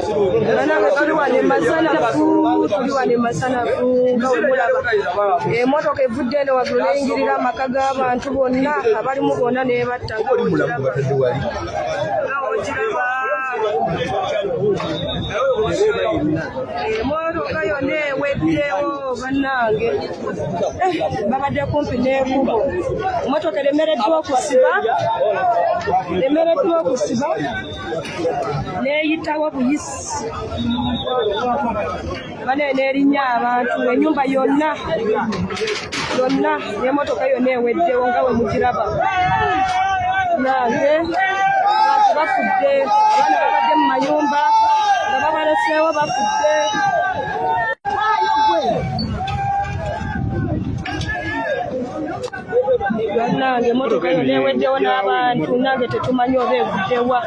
tuli masanafu nga we mulaba emmotoka evudde eno waggulu n'eyingirira amaka g'abantu bonna abalimu bonna n'ebatta nga wogiraba emmotoka yonna eweddewo bannange babadde kumpi n'ekubo emmotoka eremereddwa okusiba n'eyitawo buyisi bane n'erinnya abantu ennyumba yonna n'emmotoka yonna eweddewo nga we mugiraba nange abantu bafudde abaana babadde mu mayumba nga babaleseewo bafudde bannange emmotoka yonna eweddewo n'abantu nange tetumanyi oba evuddewa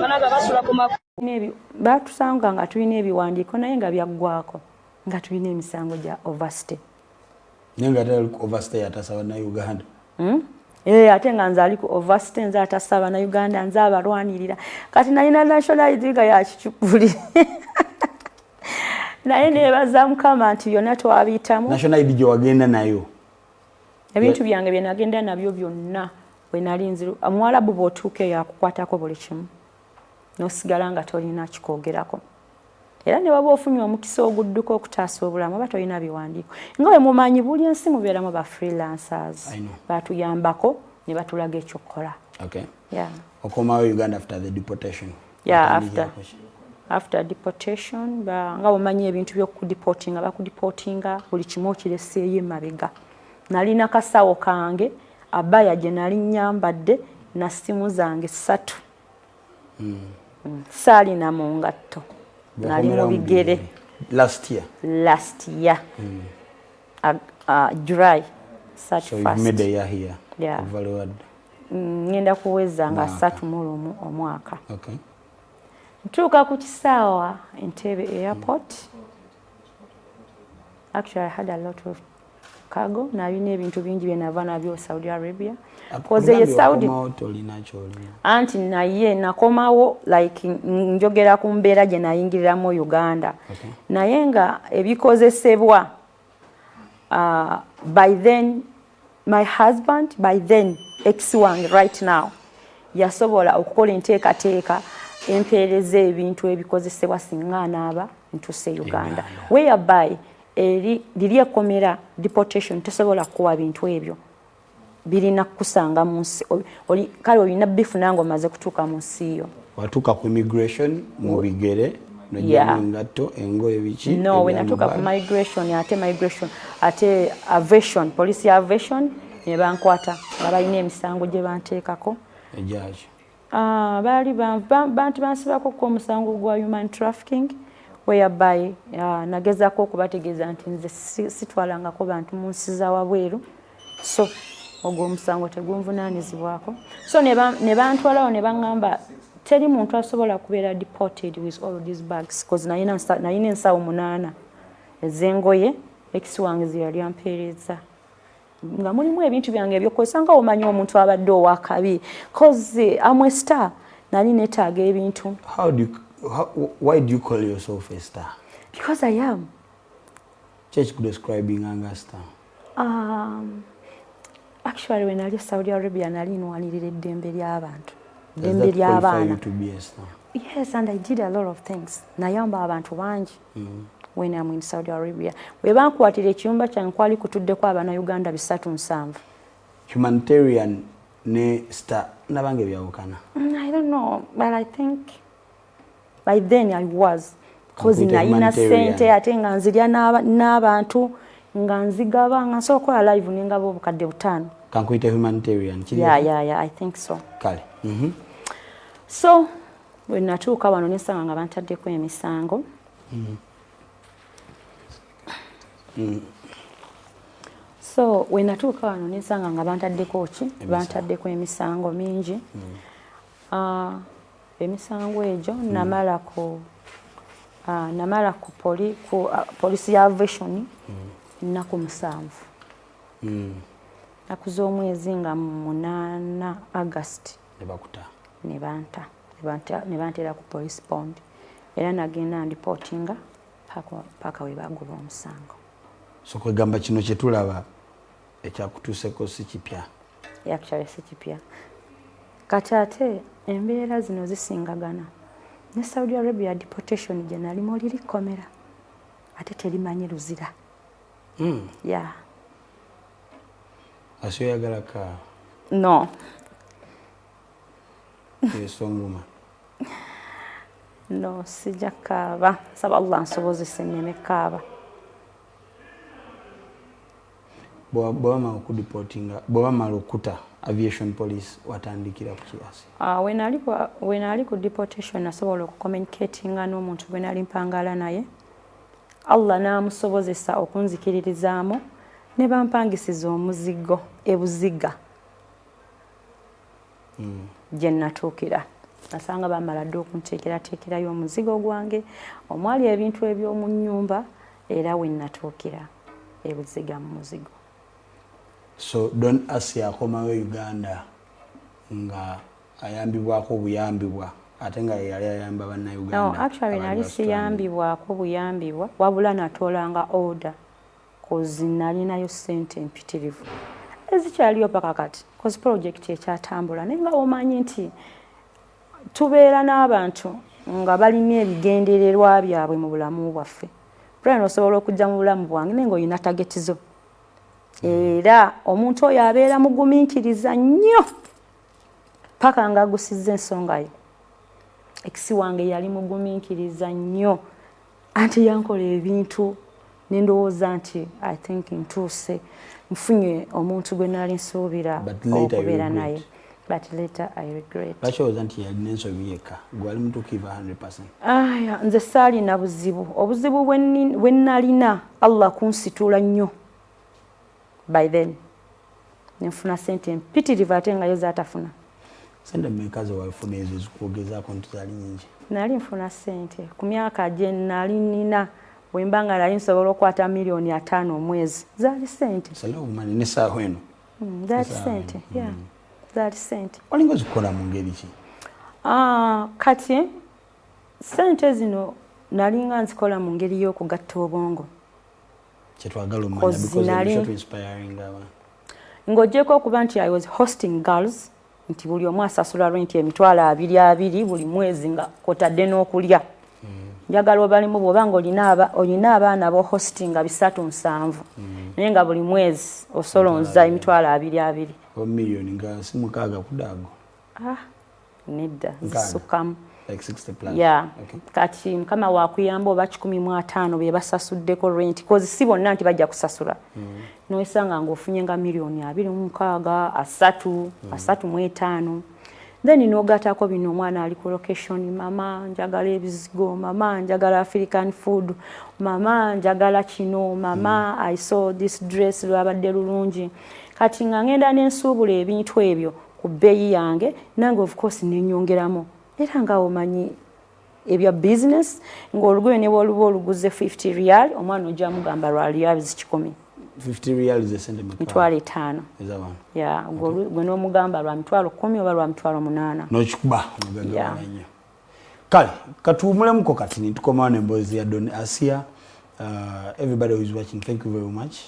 banaga basula ku batusanga nga tulina ebiwandiiko naye nga byaggwako nga tulina emisango gya overstay naye nga tali overstay atasaba na Uganda ate nga nze ali ku overstay nze atasaba na Uganda nze abalwanirira kati nalina national ID nga yakicupuli naye nebaza Mukama nti byonna twabiyitamu national ID gye wagenda nayo ebintu byange bye nagenda nabyo byonna we nali nziru Mwarabu bw'otuuka eyo akukwatako buli kimu n'osigala nga tolina kikwogerako era ne waba ofunye omukisa ogudduka okutaasa obulamu oba tolina biwandiiko nga bwe mumanyi buli ensi mubeeramu ba freelancers batuyambako ne batulaga ekyokukola okomawo Uganda after the deportation after deportation nga bumanyi ebintu by'okudiportinga bakudiportinga buli kimu okireseeyo emabega nalina kasawo kange abaya gye nali nnyambadde na simu zange 3 saalina mu ngatto nali mu bigere last year July 31st. So you've made a year here. Yeah. Overload. Ngenda kuweza nga 31 omwaka. Okay. Ntuuka ku kisaawa Entebbe airport. Actually, I had a lot of cargo. Nalina ebintu bingi bye nava nabyo Saudi Arabia. Koze ye Saudi. Anti naye nakomawo like njogera ku mbeera gye nayingiriramu Uganda. Okay. Naye nga ebikozesebwa by then my husband, by then ex-wange right now, yasobola okukola enteekateeka empeereza ebintu ebikozesebwa singa anaaba ntuse Uganda. Whereby liri ekkomera deportation tesobola kuwa bintu ebyo. Birina kusanga mu nsi. Kale olina bifu nange omaze kutuuka mu nsi yo. Watuuka ku immigration mu bigere nojjangato engoye biki? No, we natuuka ku migration ate aviation, police ya aviation ne bankwata nga balina emisango gye banteekako. Ejaji. Baali bantu bansibako ku omusango gwa human trafficking whereby nagezaako okubategeeza nti nze sitwalangako bantu mu nsi za wabweru, so ogwo omusango tegunvunaanyizibwako. So ne bantwalawo ne baŋŋamba teri muntu asobola kubeera deported with all these bags because nalina ensawo 8 ez'engoye ex-wange ze yali ampeereza nga mulimu ebintu byange ebyokozesa nga omanyi omuntu abadde owakabi because I'm a star nali neetaaga ebintu. Why do you call yourself a star? Because I am. Church could describe being a star. Actually when I left Saudi Arabia nali nwalirira eddembe ly'abantu. Does that qualify you to be a star? Yes, and I did a lot of things. Nayamba abantu bangi. When I'm in Saudi Arabia. We bankwatira ekiyumba kyange kwali kutuddeko abana Uganda 307. Humanitarian ne star nabange byawukana. I don't know, but I think by then I was. Because nalina sente ate nga nzirya n'abantu nga nzigaba nga nsobola okukola live nengaba obukadde 5. Kankuyita humanitarian. Yeah, I think so. Kale. So, we natuuka wano nesanga nga bantaddeko emisango. So we natuuka wano nesanga nga bantaddeko ki? Bantaddeko emisango mingi. Emisango egyo namala ku police ya aviation nnaku 7. Nakuza omwezi nga 8 August. Nebakuta. Ne banteera ku police pond. era nagenda ndipotinga paka we bagula omusango. So kwegamba kino kye tulaba ekyakutuuseko si kipya. Actually si kipya. Kati ate embeera zino zisingagana. Ne Saudi Arabia deportation gye nalimu lirikomera ate terimanyi luzira. Yeah. Asoyagala ka? No. Esonguma. No, sijja kaaba. Saba Allah nsobozese nneme kaaba. Bw'amala okudipotinga, bw'amala okuta aviation police watandikira ku kiasi? We nali ku deportation nasobola okucommunicatinga n'omuntu gwe nali mpangala naye. Allah n'amusobozesa okunzikiririzaamu ne bampangisiza omuzigo ebuziga gye natuukira. Nasanga bamala dde okunteekerateekerayo omuzigo gwange omwali ebintu eby'omu nnyumba era we natuukira ebuziga mu muzigo. So Don Asi akomawo Uganda nga ayambibwako buyambibwa ate nga yali ayamba bannayuganda? No, actually nali siyambibwako buyambibwa wabula natolanga order kozi nalinayo ssente empitirivu ezikyaliyo paka kati kozi project ekyatambula naye nga omanyi nti tubeera n'abantu nga balina ebigendererwa byabwe mu bulamu bwaffe. Brian osobola okujja mu bulamu bwange naye ng'olina tageti zo. Era omuntu oyo abeera mugumiikiriza nnyo paka nga agusizza ensonga ye. Ekisi wange yali mugumiikiriza nnyo anti yankola ebintu nendowooza nti I think ntuuse nfunye omuntu gwe nali nsuubira okubeera naye. But later I regret. Lwaki nti yalina ensobi yekka gwali mutuukivu 100%? Nze saalina buzibu. Obuzibu bwe nalina Allah kunsitula nnyo. By then nfuna sente mpitirivu ate nga yo zaatafuna. Sente mmeka ze wafuna ezo zikugezaako nti zaali nyingi? Nali nfuna sente ku myaka gye nali nina bwe mba nga nali nsobola okwata milioni 5 omwezi. Zaali sente. Salawo mani ne saawa eno? Zaali sente. Yeah. Zaali sente. Olinga zikola mu ngeri ki? Kati sente zino nalinga nzikola mu ngeri y'okugatta obwongo. Kyetwagala omanya because of inspiring abantu. Ng'ogyeko okuba nti I was hosting girls nti buli omu asasula rent emitwalo 2 buli mwezi nga kwotadde n'okulya. Njagala obalimu bw'oba ng'olina abaana bo hosting nga 3-7 naye nga buli mwezi osolonza emitwalo 2. Miliyoni nga si 6 kudaago? Nedda zisukamu. Like 60 plus? Yeah. Okay. Kati mukama wakuyamba oba 150 be basasuddeko rent kozi si bonna nti bajja kusasula. Noesanga ng'ofunye nga milioni 26, 35. Then n'ogatako bino omwana ali ku location, mama njagala ebizigo, mama njagala African food, mama njagala kino, mama I saw this dress lwabadde lulungi. Kati nga ngenda n'ensuubula ebintu ebyo ku bbeeyi yange nange of course nenyongeramu. Era nga omanyi ebya business ng'olugoye ne bw'oluba oluguze 50 riyal omwana ojja mugamba lwa riyal 10. 50 riyal ze sente meka? Mitwalo 5. Ezabantu? Yeah, gwe n'omugamba lwa mitwalo 10 oba lwa mitwalo 8. N'okikuba omugagawala nnyo. Kale katuwumulemuko kati nitukomawo n'emboozi ya Don Asia. Everybody who is watching, thank you very much.